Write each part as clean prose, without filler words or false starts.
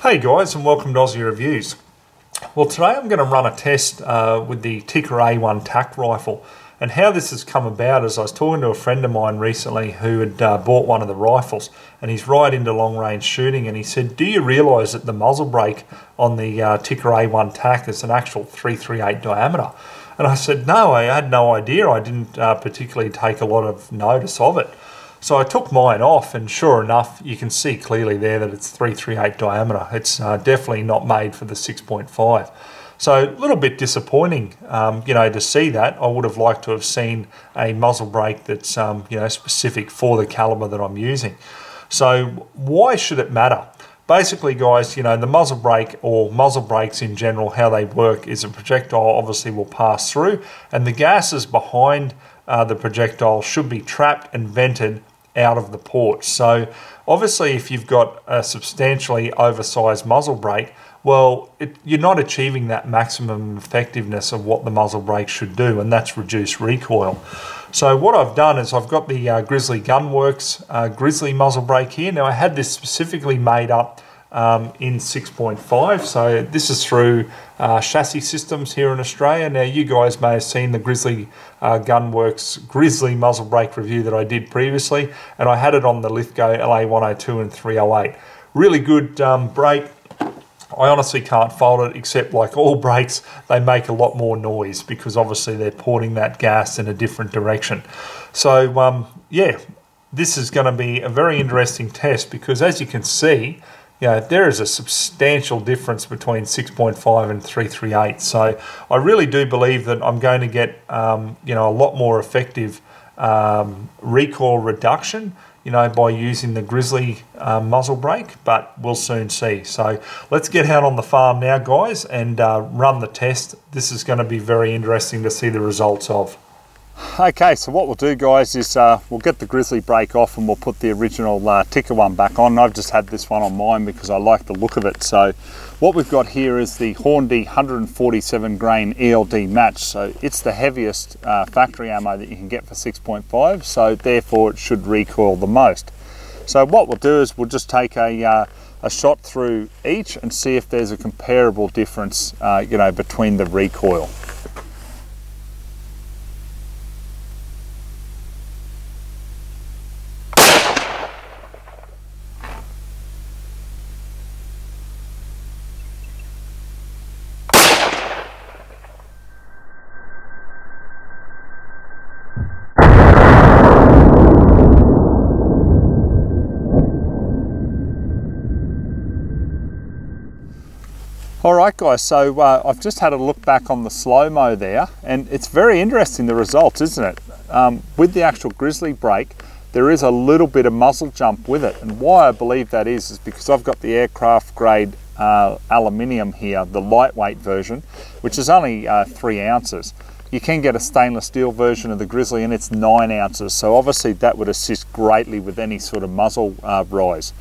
Hey guys, and welcome to Ozzie Reviews. Well, today I'm going to run a test with the Tikka A1 tac rifle, and how this has come about is I was talking to a friend of mine recently who had bought one of the rifles, and he's right into long range shooting, and he said, do you realise that the muzzle brake on the Tikka A1 tac is an actual 338 diameter? And I said, no, I had no idea. I didn't particularly take a lot of notice of it. So I took mine off, and sure enough, you can see clearly there that it's 338 diameter. It's definitely not made for the 6.5. So a little bit disappointing, to see that. I would have liked to have seen a muzzle brake that's, specific for the caliber that I'm using. So why should it matter? Basically, guys, the muzzle brake or muzzle brakes in general, how they work is a projectile obviously will pass through, and the gases behind the projectile should be trapped and vented out of the port. So obviously if you've got a substantially oversized muzzle brake, well, you're not achieving that maximum effectiveness of what the muzzle brake should do, and that's reduce recoil. So what I've done is I've got the Grizzly Gunworks Grizzly muzzle brake here. Now I had this specifically made up in 6.5, so this is through Chassis Systems here in Australia. Now you guys may have seen the Grizzly Gunworks Grizzly muzzle brake review that I did previously, and I had it on the Lithgow LA102 and 308. Really good brake. I honestly can't fault it, except like all brakes, they make a lot more noise because obviously they're porting that gas in a different direction. So yeah, this is going to be a very interesting test because, as you can see, there is a substantial difference between 6.5 and 338. So I really do believe that I'm going to get a lot more effective recoil reduction by using the Grizzly muzzle brake, but we'll soon see. So let's get out on the farm now, guys, and run the test. This is going to be very interesting to see the results of. Okay, so what we'll do, guys, is we'll get the Grizzly brake off and we'll put the original Tikka one back on. I've just had this one on mine because I like the look of it. So what we've got here is the Hornady 147 grain ELD match. So it's the heaviest factory ammo that you can get for 6.5, so therefore it should recoil the most. So what we'll do is we'll just take a shot through each and see if there's a comparable difference between the recoil. Alright guys, so I've just had a look back on the slow-mo there, and it's very interesting, the results, isn't it? With the actual Grizzly brake, there is a little bit of muzzle jump with it, and why I believe that is because I've got the aircraft grade aluminium here, the lightweight version, which is only 3 ounces. You can get a stainless steel version of the Grizzly and it's 9 ounces, so obviously that would assist greatly with any sort of muzzle rise.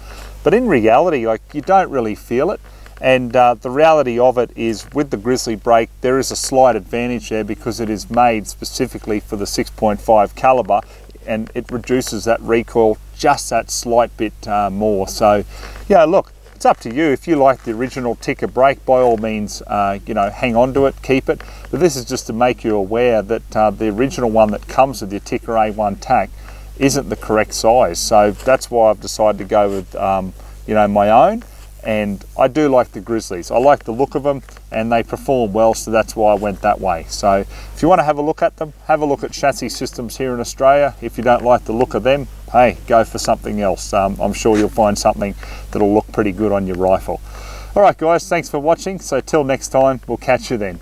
But in reality, you don't really feel it. And the reality of it is, with the Grizzly brake, there is a slight advantage there because it is made specifically for the 6.5 caliber, and it reduces that recoil just that slight bit more. So yeah, look, it's up to you. If you like the original Tikka brake, by all means, hang on to it, keep it. But this is just to make you aware that the original one that comes with your Tikka A1 tac isn't the correct size. So that's why I've decided to go with my own. And I do like the Grizzlies. I like the look of them and they perform well, so that's why I went that way. So if you want to have a look at them, have a look at Chassis Systems here in Australia. If you don't like the look of them, hey, go for something else. I'm sure you'll find something that'll look pretty good on your rifle. Alright guys, thanks for watching. So till next time, we'll catch you then.